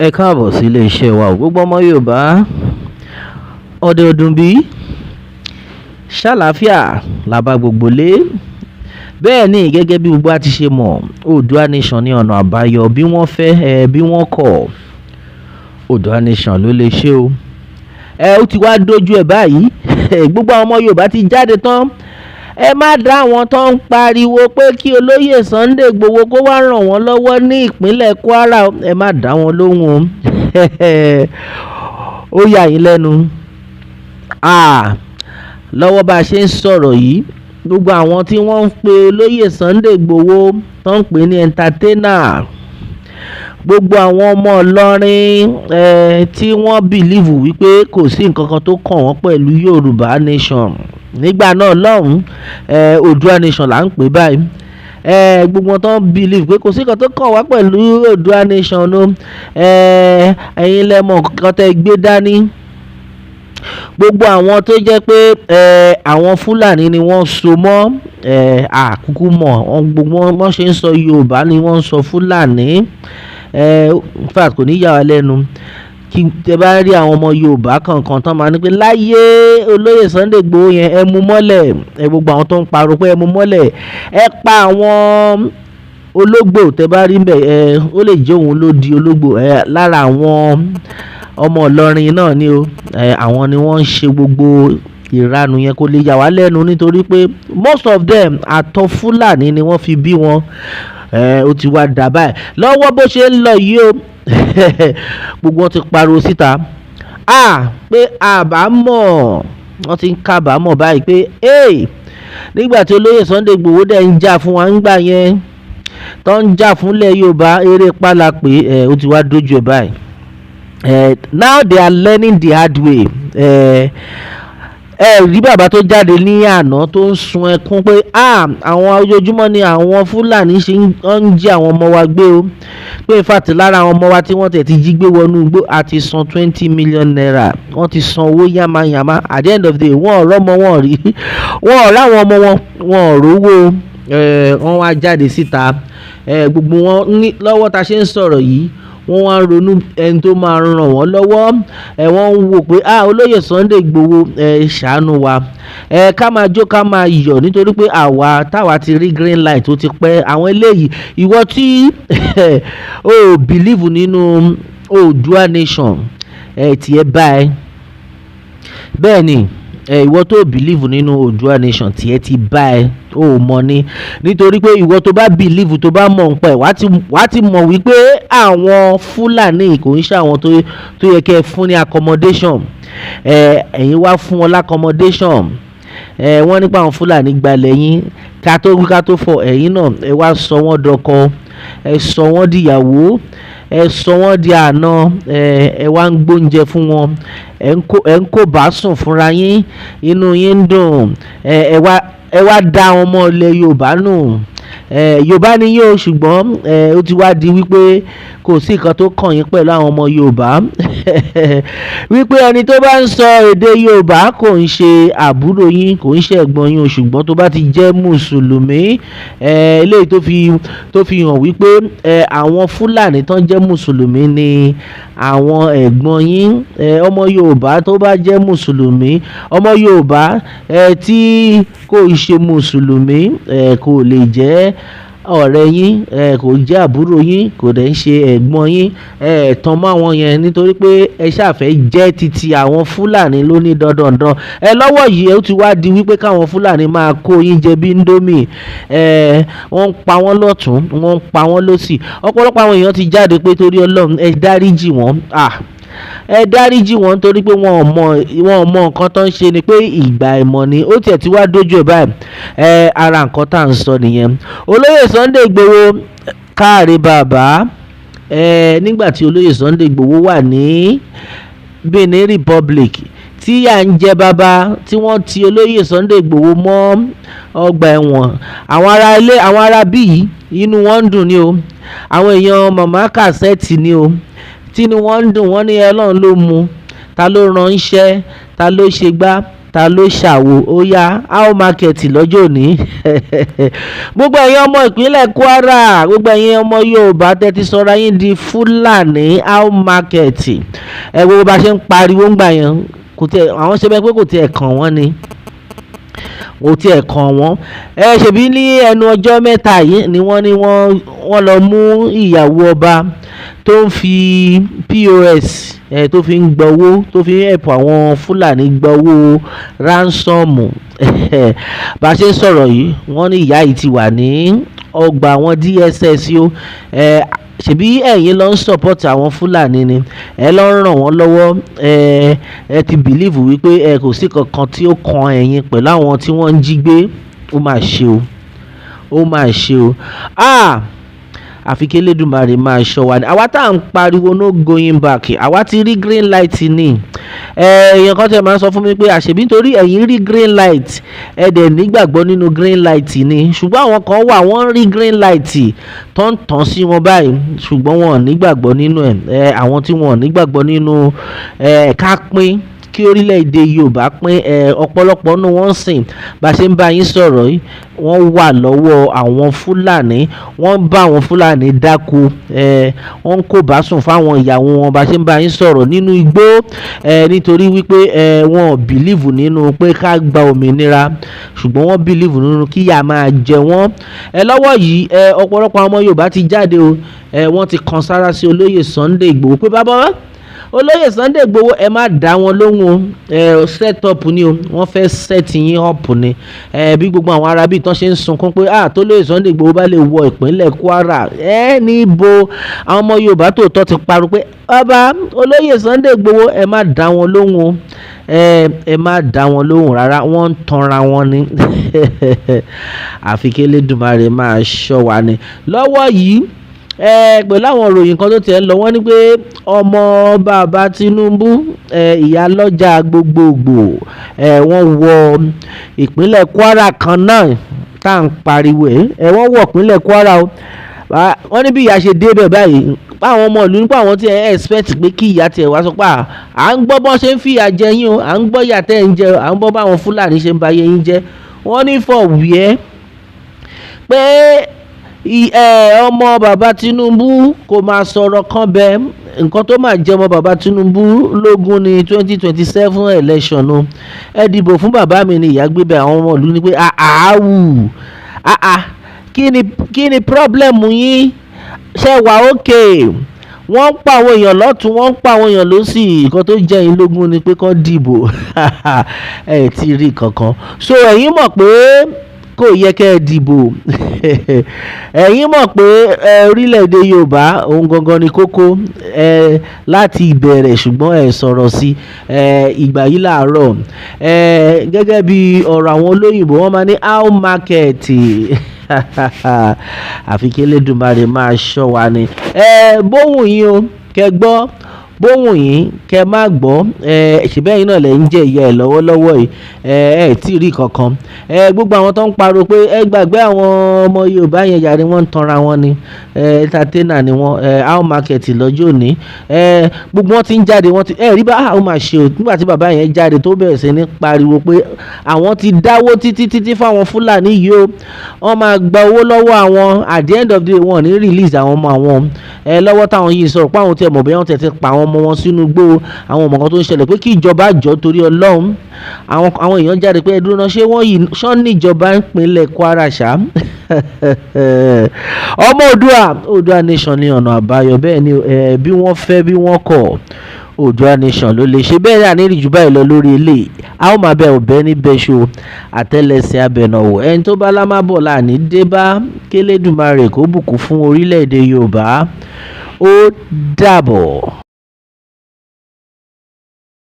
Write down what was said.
Ẹ káàbọ̀ sí ilé iṣẹ́ wa o. Gbogbo ọmọ Yorùbá, ọdẹ ọdún bí ṣàlàáfíà la bá gbogbo lé. Bẹ́ẹ̀ ni gẹ́gẹ́ bí gbogbo a ti ṣe mọ̀, Oòduà Nation ní ọ̀nà àbáyọ bí wọ́n fẹ́ bí wọ́n kọ̀. Oòduà Nation ló lè ṣe o. Ó ti wá dójú ẹ̀ báyìí. Gbogbo àwọn ọmọ Yorùbá ti jáde tán. Ẹ má dá àwọn tó ń pariwo pé kí olóyè Sunday Igboho kó wá ràn wọ́n lọ́wọ́ ní ìpínlẹ̀ Kwara. Ẹ má dá wọn lóhùn o. Ó yà yín lẹ́nu. Lọ́wọ́ bá a ṣe ń sọ̀rọ̀ yìí, gbogbo àwọn tí wọ́n ń pe olóyè Sunday Igboho tó ń pè ní entertainer, gbogbo àwọn ọmọ Ìlọrin tí wọ́n bìlíìfù wípé kò sí nǹkan kan tó kàn wọ́n pẹ̀lú Yorùbá Nation nígbà náà lọ́hùn, Oòduà Nation là ń pè báyìí. Gbogbo wọn tó ń bìlíìfù pé kò sí nǹkan tó kàn wá pẹ̀lú Oòduà Nation ló, ẹ̀yin lẹ mọ̀ nǹkan tẹ́ gbé dání. Gbogbo àwọn tó jẹ́ pé àwọn Fúlàní ni wọ́n so mọ́, àkúkú mọ̀ gbogbo wọn ṣe ń sọ Yorùbá ni wọ́n ń sọ Fúlàní. In fact kò ní yà wá lẹ́nu kí tẹ bá rí àwọn ọmọ Yorùbá kankan tán máa ní pé láyé olóyè Sunday Igboho yẹn ẹ mú mọ́lẹ̀. Gbogbo àwọn tó ń parọ́ pé ẹ mú mọ́lẹ̀, ẹ pa àwọn ológbò tẹ bá rí bẹ́ẹ̀, ó lè jẹ́ òun ló di ológbò lára àwọn ọmọ Ìlọrin náà ni o. Àwọn ni wọ́n ń ṣe gbogbo ìranu yẹn, kó lè yà wá lẹ́nu nítorí pé most of them àtọ̀ Fúlàní ni wọ́n fi bí wọn. Ó ti wá dà báyìí lọ́wọ́ bó ṣe ń lọ yìí o. Gbogbo wọn ti pariwo síta pé àbámọ̀, wọ́n ti ń kábàámọ̀ báyìí pé nígbà tí olóyè Sunday Igboho dẹ̀ ń jà fún wa ńgbà yẹn tó ń jà fúnlẹ̀ Yorùbá, eré pálá pé ó ti wá dójú ẹ̀ báyìí. Now they are learning the hard way. Rí bàbá tó jáde ní àná tó ń sun ẹkún pé àwọn ojoojúmọ́ ni àwọn Fúlàní ṣe ń jí àwọn ọmọ wa gbé o, pé in fact lára àwọn ọmọ wa tí wọ́n tẹ̀ ti jí gbé wọnú igbó àti san 20 million naira. Wọ́n ti san owó yamayama. At the end of the day wọ́n ọ̀rọ̀ ọmọ wọn rí, wọ́n ọ̀rọ̀ àwọn ọmọ wọn, wọ́n ọ̀rọ̀ owó. Wọ́n wá jáde síta. Gbogbo wọn ní lọ́wọ́ ta ṣe ń sọ̀rọ̀ yìí, wọ́n wá ń ronú ẹni tó máa ràn wọ́n lọ́wọ́. Wọ́n ń wò pé olóyè Sunday Igboho ṣàánú wa, ká máa jó ká máa yọ̀ nítorí pé táwa ti rí green light tó ti pẹ́. Àwọn eléyìí, ìwọ tí o believe nínú Oòduà Nation, tiẹ̀ báyìí. Bẹ́ẹ̀ ni ìwọ tó believe nínú Oòduà Nation tiẹ̀ ti báyìí. O mọ̀ ni nítorí pé ìwọ tó bá believe tó bá mọ̀ nípa ẹ̀ wá ti mọ̀ wípé àwọn Fúlàní kò ń ṣe àwọn tó yẹ kẹ́ fún ní accommodation. Ẹ̀yin wá fún wọn l'accommodation. Wọ́n nípa àwọn Fúlàní gbalẹ̀ yín ká tó fọ ẹ̀yin náà. Ẹ wá sọ wọ́n dọkọ, ẹ sọ wọ́n dìyàwó, ẹ sọ wọ́n di àna. Ẹ wá ń gbóúnjẹ fún wọn, ẹ ń kó bá sùn fúnra yín, inú yín ń dùn. Ẹ wá dá àwọn ọmọ ilẹ̀ Yorùbá nù. Yorùbá ni yóò, ṣùgbọ́n ó ti wá di wípé kò sí nǹkan tó kàn yín pẹ̀lú àwọn ọmọ Yorùbá. Wípé ẹni tó bá ń sọ èdè Yorùbá kò ń ṣe àbúrò yín, kò ń ṣe ẹ̀gbọ́n yín o, ṣùgbọ́n tó bá ti jẹ́ Mùsùlùmí, eléyìí tó fi hàn wípé àwọn Fúlàní tán jẹ́ Mùsùlùmí ni àwọn ẹ̀gbọ́n yín. Ọmọ Yorùbá tó bá jẹ́ Mùsùlùmí, ọmọ Yorùbá tí kò ṣe Mùsùlùmí kò lè jẹ́ ọ̀rẹ́ yín, kò jẹ́ àbúrò yín, kò dẹ̀ ń ṣe ẹ̀gbọ́n yín. Tán mọ́ àwọn yẹn nítorí pé ẹ ṣàfẹ́ jẹ́ titi àwọn Fúlàní ló ní dandandan. Lọ́wọ́ yìí ó ti wá di wípé káwọn Fúlàní máa kó yín jẹ bí Indomie. Wọ́n ń pa wọ́n lọ́tún, wọ́n ń pa wọ́n lósì. Ọ̀pọ̀lọpọ̀ àwọn èèyàn ti jáde pé torí Ọlọ́run ẹ dáríjì wọ́n. Ẹ dáríjì wọ́n torí pé wọn ò mọ nǹkan tó ń ṣe ni pé ìgbà ìmọ̀ ni. Ó tiẹ̀ ti wá dójú ẹ̀ báyìí. Ara nǹkan tá à ń sọ nìyẹn. Olóyè Sunday Igboho káàrí bàbá. Nígbà tí olóyè Sunday Igboho wà ní Benin Republic tí à ń jẹ bàbá, tí wọ́n ti olóyè Sunday Igboho mọ́ ọgbà ẹ̀wọ̀n, àwọn ará bí inú wọn ń dùn ni o. Àwọn èèyàn màmá kàsẹ́ẹ̀tì ni o, tí inú wọn ń dùn. Wọ́n ní Ọlọ́run ló mú, ta ló ránṣẹ́, ta ló ṣe gbá, ta ló ṣàwo ó yá how market lọ́jọ́ òní gbogbo ẹ̀yin ọmọ ìpínlẹ̀ Kwara, gbogbo ẹ̀yin ọmọ Yorùbá tẹ́tí sọra yín di Fúlàní how market gbogbo bá ṣe ń pariwo ń gbà yẹn kò tiẹ̀ àwọn ṣe bẹ́ẹ̀ pé kò tiẹ̀ kàn wọ́n ni kò tiẹ̀ kàn wọ́n ṣèbí ní ẹnu ọjọ́ mẹ́ta yìí ni wọ́n lọ mú ìyàwó ọba tó ń fi POS tó fi ń gba owó tó fi ń help àwọn Fúlàní gba owó ránsọ́ọ̀mù bá a ṣe ń sọ̀rọ̀ yìí wọ́n ní ìyá yìí ti wà ní ọgbà àwọn DSS o ṣebí ẹ̀yin ló ń support àwọn Fúlàní ni ẹ lọ ń ràn wọ́n lọ́wọ́ ẹ ti believe wípé kò sí kankan tí ó kan ẹ̀yin pẹ̀lú àwọn tí wọ́n ń jí gbé ó mà ṣe o àfi kí Elédùmarè máa ṣọ́ wa ni àwa tá à ń pariwo no going back àwa ti rí green light ni èèyàn kan tẹ̀ máa ń sọ fún mi pé àṣebí nítorí ẹ̀yin rí green light ẹ dẹ̀ nígbàgbọ́ nínú green light ni ṣùgbọ́n àwọn kan wà wọ́n rí green light tó ń tàn sí wọn báyìí ṣùgbọ́n wọn ò nígbàgbọ́ nínú àwọn tí wọn ò nígbàgbọ́ nínú ká pín kí orílẹ̀-èdè Yorùbá pín ọ̀pọ̀lọpọ̀ nínú wọn sìn bá ṣe ń bá yín sọ̀rọ̀ yìí wọ́n wà lọ́wọ́ àwọn Fúlàní wọ́n bá àwọn Fúlàní dáko wọ́n kò bá sùn fáwọn ìyàwó wọn bá ṣe ń bá yín sọ̀rọ̀ nínú igbó nítorí wípé wọn ò bìlíìfù nínú pé ká gba òmìnira ṣùgbọ́n wọ́n bìlíìfù nínú kíyà máa jẹ wọ́n lọ́wọ́ yìí ọ̀pọ̀lọpọ̀ àwọn ọmọ Yorùbá ti jáde o wọ́n ti kan sára sí Olóyè Sunday Igboho pé bàbá Olóyè Sunday Igboho ẹ má dá wọn lóhùn o set up ni o wọ́n fẹ́ set yín up ni bí gbogbo àwọn arábí tán ṣe ń sunkún pé t'Olóyè Sunday Igboho bá lè wọ ìpínlẹ̀ Kwara níbo àwọn ọmọ Yorùbá tòótọ́ ti parọ́ pé bàbá Olóyè Sunday Igboho ẹ má dá wọn lóhùn o ẹ má dá wọn lóhùn rárá wọ́n ń tanra wọn ni àfi kí Elédùmarè máa ṣọ́ wa ni lọ́wọ́ yìí pẹ̀lú àwọn ìròyìn kan tó tiẹ̀ ń lọ wọ́n ní pé ọmọ bàbá Tinubu ìyálọ́jà gbogbogbò wọ́n wọ ìpínlẹ̀ Kwara kan náà tá à ń pariwo wọ́n wọ ìpínlẹ̀ Kwara o wọ́n ní bí ìyá ṣe débẹ̀ báyìí báwọn ọmọ ìlú nípa àwọn tí expect pé kí ìyá tiẹ̀ wá sọ pé à ń gbọ́ bọ́n ṣe ń fìyà jẹ yín o à ń gbọ́ ìyà tẹ́ ń jẹ à ń gbọ́ báwọn Fúlàní ṣe ń ba ayé yín jẹ́ wọ́n ní fọ̀wíẹ́ pé ọmọ bàbá Tinubu kò máa sọ̀rọ̀ kan bẹ́ẹ̀ nǹkan tó máa jẹ́ ọmọ bàbá Tinubu lógún ní 2027 election o ẹ dìbò fún bàbá mi ni ìyá gbé bẹ àwọn ọmọ ìlú ni pé kí ni problem yín ṣe wà òkè wọ́n ń pa àwọn èèyàn lọ́tún wọ́n ń pa àwọn èèyàn lósì nǹkan tó jẹ́ yín lógún ni pé kán dìbò ẹ ti rí kankan so ẹ̀yin mọ̀ pé kò yẹ kẹ́ ẹ dìbò ẹ̀yin mọ̀ pé orílẹ̀-èdè Yorùbá òun gangan ni kókó láti ìbẹ̀rẹ̀ ṣùgbọ́n ẹ sọ̀rọ̀ sí ìgbà yìí làárọ̀ gẹ́gẹ́ bí ọ̀rọ̀ àwọn olóyìnbó wọ́n máa ní how market àfi kí Elédùmarè máa ṣọ́ wa ni bóhùn yín o kẹ́ gbọ́ bóhùn yín kẹ́ má gbọ́ ṣùgbọ́n ẹ̀yin náà lẹ̀ ń jẹ ìyà ẹ̀ lọ́wọ́lọ́wọ́ yìí tí rí kankan gbogbo àwọn tó ń pariwo pé gbàgbé àwọn ọmọ Yorùbá yẹn yàrá wọ́n ń tanra wọn ni entertainer ni wọ́n how market lọ́jọ́ òní gbogbo wọn ti ń jáde wọ́n ti rí bá ó máa ṣe o nígbà tí bàbá yẹn jáde tó bẹ̀rẹ̀ sí ní pariwo pé àwọn ti dáwó títí fáwọn Fúlàní yìí o wọ́n máa gba owó lọ́wọ́ àwọn at the end of the day wọ́n ní release àwọn ọmọ àwọn lọ́wọ́ táwọn yìí sọ̀rọ̀ pé àwọn tí ẹ mọ̀ bẹ́ẹ̀ wọ́n tẹ̀ ti pa àwọn ọmọ wọn sínú igbó àwọn ọmọ kan tó ń ṣẹlẹ̀ pé kí ìjọba jọ torí Ọlọ́run àwọn èèyàn jáde pé ẹdúró náà ṣé wọ́n yìí ṣán níjọba ìpínlẹ̀ Kwara ṣá ọmọ Oòduà nation ní ọ̀nà àbáyọ bẹ́ẹ̀ ni bí wọ́n fẹ́ bí wọ́n kọ̀ Oòduà nation ló lè ṣe bẹ́ẹ̀ àníríì jù báyìí lọ lórí ilé a ó máa bẹ ọ̀bẹ ní bẹ́ṣọ àtẹ́lẹsẹ̀ abẹnàwò ẹni tó bá lámábọ̀ láàní dé bá k'Elédùmarè kó bùkún fún orílẹ̀-èdè Yorùbá ó dàbọ̀.